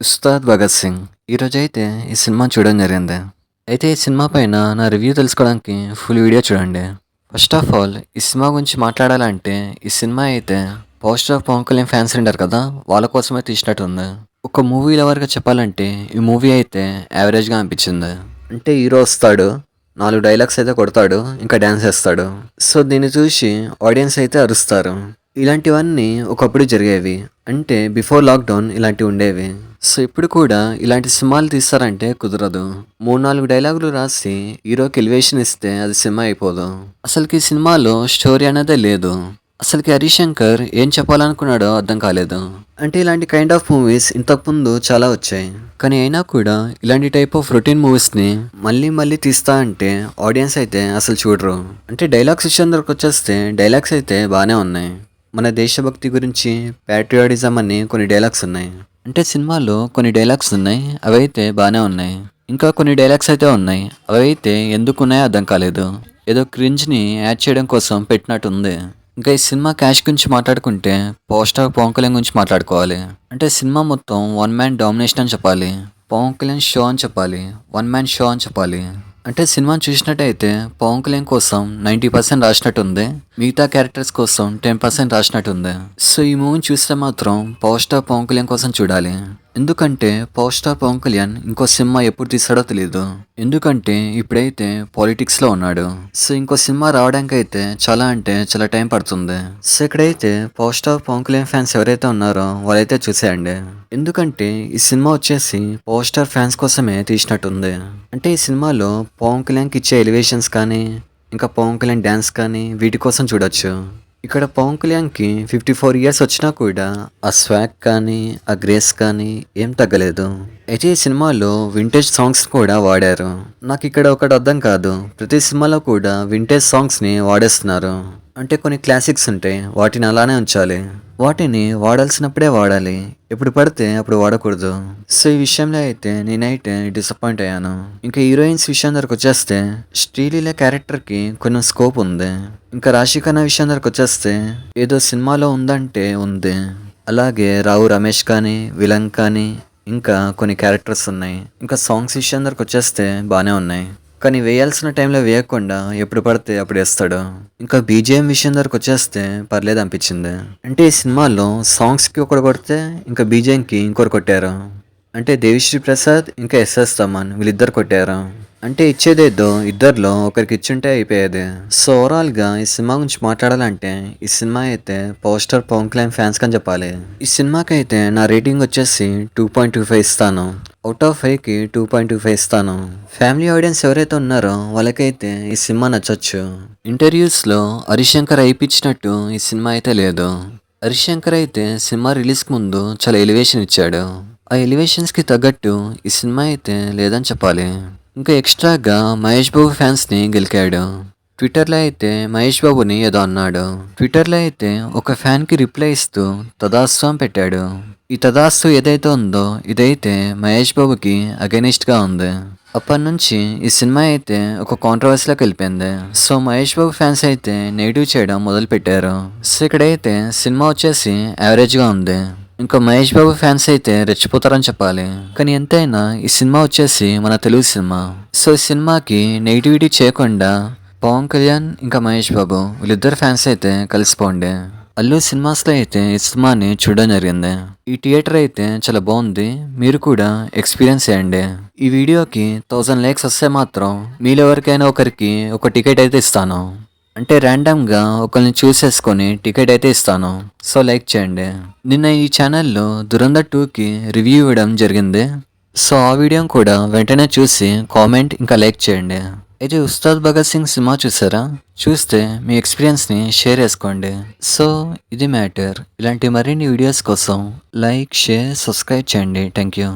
ఉస్తాద్ భగత్ సింగ్. ఈరోజైతే ఈ సినిమా చూడడం జరిగింది. అయితే ఈ సినిమా పైన నా రివ్యూ తెలుసుకోవడానికి ఫుల్ వీడియో చూడండి. ఫస్ట్ ఆఫ్ ఆల్ ఈ సినిమా గురించి మాట్లాడాలంటే ఈ సినిమా అయితే poster of Pawan Kalyan fans ఉంటారు కదా, వాళ్ళ కోసమే తీసినట్టు ఉంది. ఒక మూవీ లవర్గా చెప్పాలంటే ఈ మూవీ అయితే యావరేజ్గా అనిపించింది. అంటే హీరో వస్తాడు, 4 డైలాగ్స్ అయితే కొడతాడు, ఇంకా డ్యాన్స్ వేస్తాడు. సో దీన్ని చూసి ఆడియన్స్ అయితే అరుస్తారు. ఇలాంటివన్నీ ఒకప్పుడు జరిగేవి. అంటే బిఫోర్ లాక్‌డౌన్ ఇలాంటివి ఉండేవి. సో ఇప్పుడు కూడా ఇలాంటి సినిమాలు తీస్తారంటే కుదరదు. 3, 4 డైలాగులు రాసి హీరోకి ఎలివేషన్ ఇస్తే అది సినిమా అయిపోదు. అసలుకి ఈ సినిమాలో స్టోరీ అనేదే లేదు. అసలుకి హరీష్ శంకర్ ఏం చెప్పాలనుకున్నాడో అర్థం కాలేదు. అంటే ఇలాంటి కైండ్ ఆఫ్ మూవీస్ ఇంతకుముందు చాలా వచ్చాయి. కానీ అయినా కూడా ఇలాంటి టైప్ ఆఫ్ రొటీన్ మూవీస్ని మళ్ళీ మళ్ళీ తీస్తా అంటే ఆడియన్స్ అయితే అసలు చూడరు. అంటే డైలాగ్స్ విషయానికి వచ్చేస్తే డైలాగ్స్ అయితే బాగానే ఉన్నాయి. మన దేశభక్తి గురించి ప్యాట్రియాటిజం అని కొన్ని డైలాగ్స్ ఉన్నాయి. అంటే సినిమాలో కొన్ని డైలాగ్స్ ఉన్నాయి, అవైతే బాగానే ఉన్నాయి. ఇంకా కొన్ని డైలాగ్స్ అయితే ఉన్నాయి, అవైతే ఎందుకున్నాయో అర్థం కాలేదు. ఏదో క్రింజ్ని యాడ్ చేయడం కోసం పెట్టినట్టు ఉంది. ఇంకా ఈ సినిమా క్యాష్ గురించి మాట్లాడుకుంటే పోస్టర్ పవన్ కళ్యాణ్ గురించి మాట్లాడుకోవాలి. అంటే సినిమా మొత్తం వన్ మ్యాన్ డామినేషన్ అని చెప్పాలి, పవన్ కళ్యాణ్ షో అని చెప్పాలి, వన్ మ్యాన్ షో అని చెప్పాలి. అంటే సినిమాని చూసినట్టయితే పవన్ కళ్యాణ్ కోసం 90% రాసినట్టుంది, మిగతా క్యారెక్టర్స్ కోసం 10% రాసినట్టుంది. సో ఈ మూవీని చూస్తే మాత్రం పవర్ స్టార్ పవన్ కళ్యాణ్ కోసం చూడాలి. ఎందుకంటే పవర్ స్టార్ పవన్ కళ్యాణ్ ఇంకో సినిమా ఎప్పుడు తీసాడో తెలియదు. ఎందుకంటే ఇప్పుడైతే పాలిటిక్స్లో ఉన్నాడు. సో ఇంకో సినిమా రావడానికి అయితే చాలా అంటే చాలా టైం పడుతుంది. సో ఇక్కడైతే power star Pawan Kalyan fans ఎవరైతే ఉన్నారో వాళ్ళైతే చూసేయండి. ఎందుకంటే ఈ సినిమా వచ్చేసి పవర్ స్టార్ ఫ్యాన్స్ కోసమే తీసినట్టుంది. అంటే ఈ సినిమాలో పవన్ కళ్యాణ్కి ఇచ్చే ఎలివేషన్స్ కానీ, ఇంకా పవన్ కళ్యాణ్ డ్యాన్స్ కానీ వీటి కోసం చూడొచ్చు. ఇక్కడ పవన్ కళ్యాణ్కి 54 ఇయర్స్ వచ్చినా కూడా ఆ స్వాగ్ కానీ, ఆ గ్రేస్ కానీ ఏం తగ్గలేదు. అయితే ఈ సినిమాలో వింటేజ్ సాంగ్స్ కూడా వాడారు. నాకు ఇక్కడ ఒకటి అర్థం కాదు, ప్రతి సినిమాలో కూడా వింటేజ్ సాంగ్స్ని వాడేస్తున్నారు. అంటే కొన్ని క్లాసిక్స్ ఉంటాయి, వాటిని అలానే ఉంచాలి. వాటిని వాడాల్సినప్పుడే వాడాలి, ఎప్పుడు పడితే అప్పుడు వాడకూడదు. సో ఈ విషయంలో అయితే నేనైతే డిసప్పాయింట్ అయ్యాను. ఇంకా హీరోయిన్స్ విషయం దగ్గరకు వచ్చేస్తే శ్రీలీల క్యారెక్టర్కి కొంచెం స్కోప్ ఉంది. ఇంకా రాశిఖన్నా విషయం దగ్గరకు వచ్చేస్తే ఏదో సినిమాలో ఉందంటే ఉంది. అలాగే రావు రమేష్ కానీ, విలన్ కానీ, ఇంకా కొన్ని క్యారెక్టర్స్ ఉన్నాయి. ఇంకా సాంగ్స్ విషయం దగ్గరకు వచ్చేస్తే బాగానే ఉన్నాయి. కానీ వేయాల్సిన టైంలో వేయకుండా ఎప్పుడు పడితే అప్పుడు వేస్తాడు. ఇంకా బీజిఎం విషయం దగ్గరకు వచ్చేస్తే పర్లేదు అనిపించింది. అంటే ఈ సినిమాలో సాంగ్స్కి ఒకటి కొడితే ఇంకా బీజిఎంకి ఇంకొకరు కొట్టారు. అంటే దేవిశ్రీ ప్రసాద్ ఇంకా ఎస్ఎస్ తమన్ వీళ్ళిద్దరు కొట్టారు. అంటే ఇచ్చేదేదో ఇద్దరిలో ఒకరికి ఇచ్చుంటే అయిపోయేది. సో ఓవరాల్గా ఈ సినిమా గురించి మాట్లాడాలంటే ఈ సినిమా అయితే power star Pawan Kalyan fans అని చెప్పాలి. ఈ సినిమాకి అయితే నా రేటింగ్ వచ్చేసి 2.25 ఇస్తాను. అవుట్ ఆఫ్ 5కి 2.25 ఇస్తాను. ఫ్యామిలీ ఆడియన్స్ ఎవరైతే ఉన్నారో వాళ్ళకైతే ఈ సినిమా నచ్చొచ్చు. ఇంటర్వ్యూస్లో హరీష్ శంకర్ అయిపించినట్టు ఈ సినిమా అయితే లేదు. హరీష్ శంకర్ అయితే సినిమా రిలీజ్కి ముందు చాలా ఎలివేషన్ ఇచ్చాడు. ఆ ఎలివేషన్స్కి తగ్గట్టు ఈ సినిమా అయితే లేదని చెప్పాలి. ఇంకా ఎక్స్ట్రాగా మహేష్ బాబు ఫ్యాన్స్ని గెలికాడు. ట్విట్టర్లో అయితే మహేష్ బాబుని ఏదో అన్నాడు. ట్విట్టర్లో అయితే ఒక ఫ్యాన్కి రిప్లై ఇస్తూ తదాస్తు అని పెట్టాడు. ఈ తదాస్తు ఏదైతే ఉందో ఇదైతే మహేష్ బాబుకి అగెనిస్ట్గా ఉంది. అప్పటి నుంచి ఈ సినిమా అయితే ఒక కాంట్రవర్సీలోకి వెళ్ళిపోయింది. సో మహేష్ బాబు ఫ్యాన్స్ అయితే నెగిటివ్ చేయడం మొదలు పెట్టారు. సో ఇక్కడైతే సినిమా వచ్చేసి యావరేజ్గా ఉంది. ఇంకా మహేష్ బాబు ఫ్యాన్స్ అయితే రెచ్చిపోతారని చెప్పాలి. కానీ ఎంతైనా ఈ సినిమా వచ్చేసి మన తెలుగు సినిమా. సో ఈ సినిమాకి నెగిటివిటీ చేయకుండా పవన్ కళ్యాణ్ ఇంకా మహేష్ బాబు వీళ్ళిద్దరు ఫ్యాన్స్ అయితే కలిసిపోండి. అల్లు సినిమాస్లో అయితే ఈ సినిమాని చూడడం జరిగింది. ఈ థియేటర్ అయితే చాలా బాగుంది, మీరు కూడా ఎక్స్పీరియన్స్ చేయండి. ఈ వీడియోకి 1000 లైక్స్ వస్తే మాత్రం మీలో ఎవరికైనా ఒకరికి ఒక టికెట్ అయితే ఇస్తాను. అంటే ర్యాండమ్గా ఒకరిని చూసేసుకొని టికెట్ అయితే ఇస్తాను. సో లైక్ చేయండి. నిన్న ఈ ఛానల్లో దురంధర్ 2కి రివ్యూ ఇవ్వడం జరిగింది. సో ఆ వీడియోని కూడా వెంటనే చూసి కామెంట్ ఇంకా లైక్ చేయండి. అయితే ఉస్తాద్ భగత్ సింగ్ సినిమా చూసారా? చూస్తే మీ ఎక్స్పీరియన్స్ని షేర్ చేసుకోండి. సో ఇది మ్యాటర్. ఇలాంటి మరిన్ని వీడియోస్ కోసం లైక్, షేర్, సబ్స్క్రైబ్ చేయండి. Thank you.